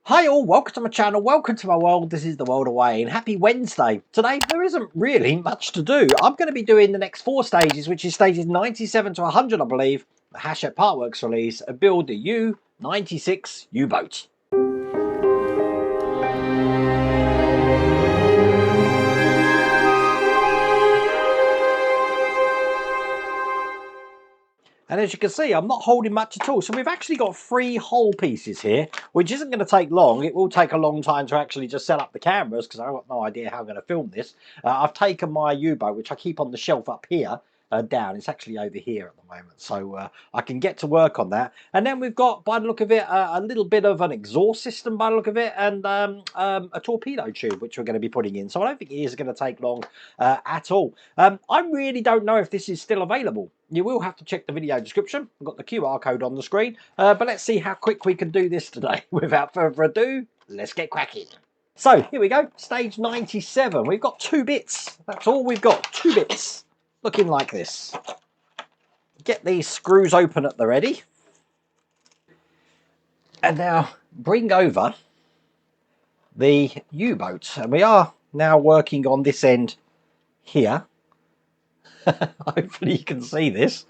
Hi all, welcome to my channel, welcome to my world. This is the world away and happy Wednesday. Today there isn't really much to do. I'm going to be doing the next 4 stages, which is stages 97 to 100 I believe, the Hachette Partworks release, and build the U-96 U-boat. And as you can see, I'm not holding much at all. So we've actually got 3 hull pieces here, which isn't going to take long. It will take a long time to actually just set up the cameras because I've got no idea how I'm going to film this. I've taken my U-boat, which I keep on the shelf up here, down. It's actually over here at the moment. So I can get to work on that. And then we've got, by the look of it, a little bit of an exhaust system by the look of it, and a torpedo tube, which we're going to be putting in. So I don't think it is going to take long at all. I really don't know if this is still available. You will have to check the video description. I've got the QR code on the screen. But let's see how quick we can do this today. Without further ado, let's get cracking. So here we go, stage 97. We've got 2 bits. That's all we've got, 2 bits. Looking like this. Get these screws open at the ready. And now bring over the U-boat. And we are now working on this end here. Hopefully you can see this.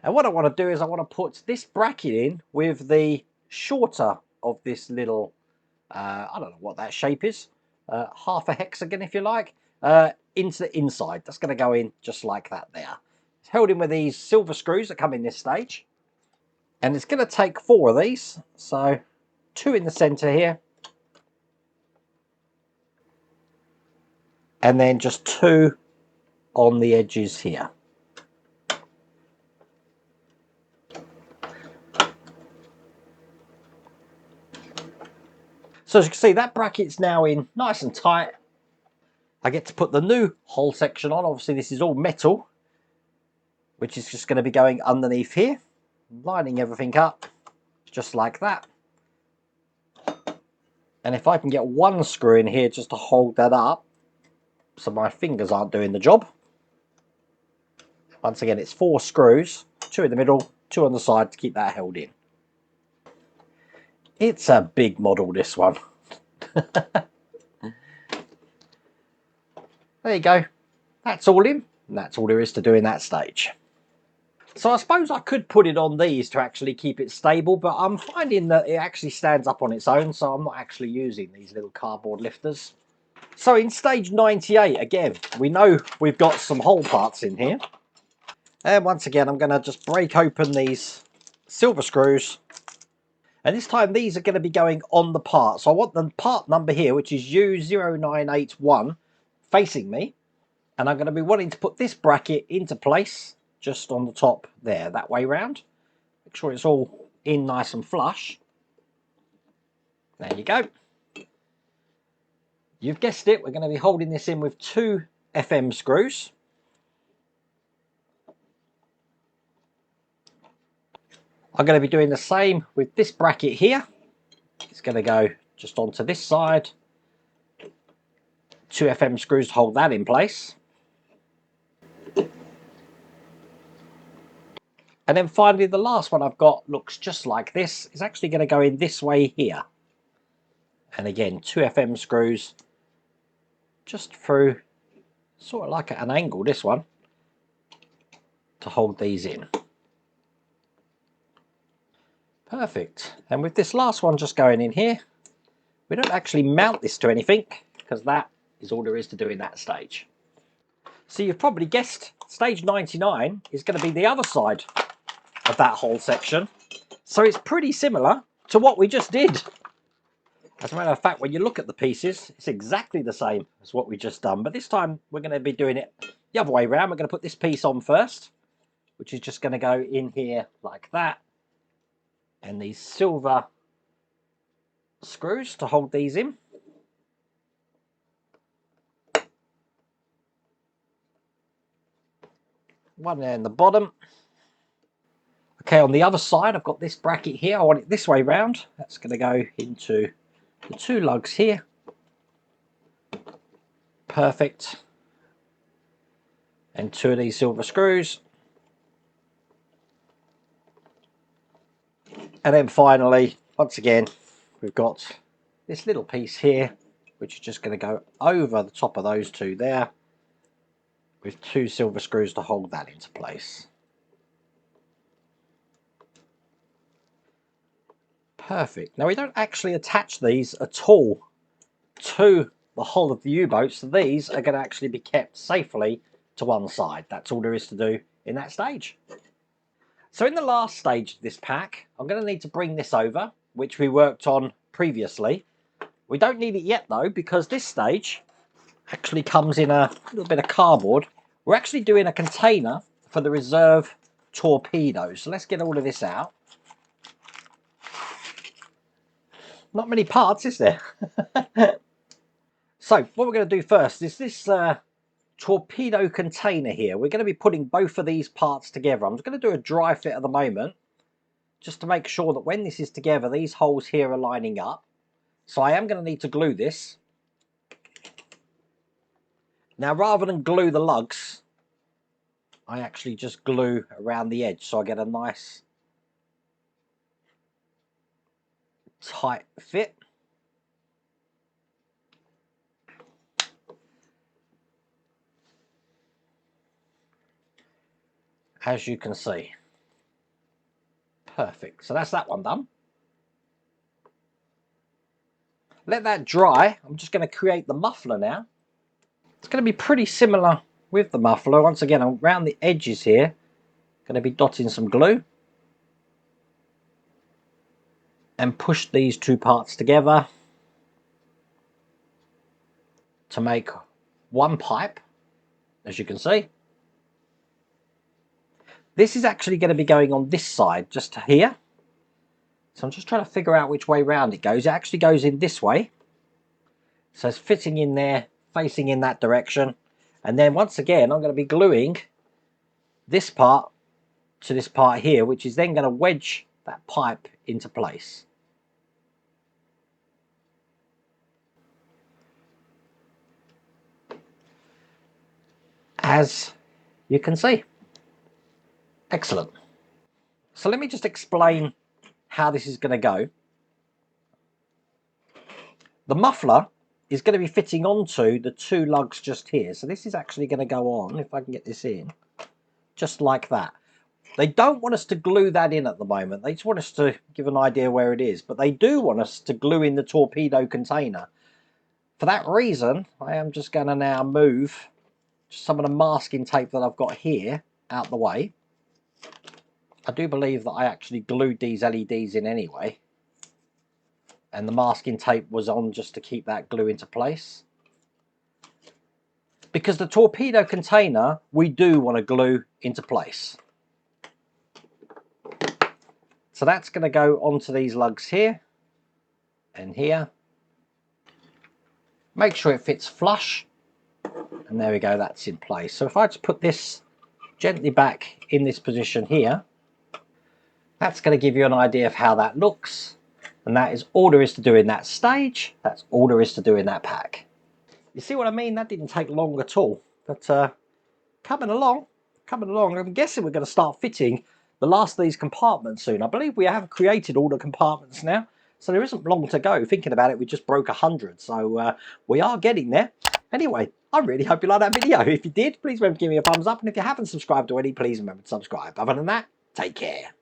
And what I want to do is I want to put this bracket in with the shorter of this little, I don't know what that shape is, half a hexagon if you like, into the inside. That's going to go in just like that there. It's held in with these silver screws that come in this stage. And it's going to take 4 of these. So 2 in the center here. And then just 2 on the edges here. So as you can see, that bracket's now in nice and tight. I get to put the new hull section on. Obviously this is all metal, which is just going to be going underneath here, lining everything up just like that. And if I can get 1 screw in here just to hold that up so my fingers aren't doing the job. Once again, it's 4 screws, 2 in the middle, 2 on the side to keep that held in. It's a big model, this one. There you go. That's all in. And that's all there is to do in that stage. So I suppose I could put it on these to actually keep it stable, but I'm finding that it actually stands up on its own, so I'm not actually using these little cardboard lifters. So in stage 98, again, we know we've got some hull parts in here. And once again, I'm going to just break open these silver screws. And this time these are going to be going on the part. So I want the part number here, which is U-0981, facing me. And I'm going to be wanting to put this bracket into place just on the top there, that way round. Make sure it's all in nice and flush. There you go. You've guessed it, we're going to be holding this in with 2 FM screws. I'm going to be doing the same with this bracket here. It's going to go just onto this side. 2 FM screws to hold that in place. And then finally the last one I've got looks just like this. It's actually going to go in this way here. And again, 2 FM screws just through, sort of like at an angle, this one, to hold these in. Perfect. And with this last one just going in here, we don't actually mount this to anything because that is all there is to do in that stage. So you've probably guessed stage 99 is going to be the other side of that whole section. So it's pretty similar to what we just did. As a matter of fact, when you look at the pieces, it's exactly the same as what we just done. But this time we're going to be doing it the other way around. We're going to put this piece on first, which is just going to go in here like that. And these silver screws to hold these in. One there in the bottom. Okay, on the other side, I've got this bracket here. I want it this way round. That's going to go into the 2 lugs here. Perfect. And 2 of these silver screws. And then finally, once again, we've got this little piece here, which is just going to go over the top of those two there, with 2 silver screws to hold that into place. Perfect. Now we don't actually attach these at all to the hull of the U-boat, so these are going to actually be kept safely to one side. That's all there is to do in that stage. So in the last stage of this pack, I'm going to need to bring this over, which we worked on previously. We don't need it yet though, because this stage actually comes in a little bit of cardboard. We're actually doing a container for the reserve torpedo. So let's get all of this out. Not many parts, is there? So what we're going to do first is this torpedo container here. We're going to be putting both of these parts together. I'm just going to do a dry fit at the moment, just to make sure that when this is together, these holes here are lining up. So I am going to need to glue this. Now, rather than glue the lugs, I actually just glue around the edge, so I get a nice tight fit. As you can see. Perfect. So that's that one done. Let that dry. I'm just going to create the muffler now. It's going to be pretty similar with the muffler. Once again, around the edges here, going to be dotting some glue. And push these two parts together to make one pipe, as you can see. This is actually going to be going on this side, just here. So I'm just trying to figure out which way round it goes. It actually goes in this way. So it's fitting in there, facing in that direction. And then once again, I'm going to be gluing this part to this part here, which is then going to wedge that pipe into place. As you can see. Excellent. So let me just explain how this is going to go. The muffler is going to be fitting onto the 2 lugs just here. So this is actually going to go on, if I can get this in, just like that. They don't want us to glue that in at the moment. They just want us to give an idea where it is. But they do want us to glue in the torpedo container. For that reason, I am just going to now move some of the masking tape that I've got here out the way. I do believe that I actually glued these LEDs in anyway. And the masking tape was on just to keep that glue into place. Because the torpedo container, we do want to glue into place. So that's going to go onto these lugs here and here. Make sure it fits flush. And there we go, that's in place. So if I just put this gently back in this position here, that's going to give you an idea of how that looks. And that is all there is to do in that stage. That's all there is to do in that pack. You see what I mean? That didn't take long at all. But coming along. I'm guessing we're going to start fitting the last of these compartments soon. I believe we have created all the compartments now. So there isn't long to go. Thinking about it, we just broke 100. So we are getting there. Anyway, I really hope you liked that video. If you did, please remember to give me a thumbs up. And if you haven't subscribed already, please remember to subscribe. Other than that, take care.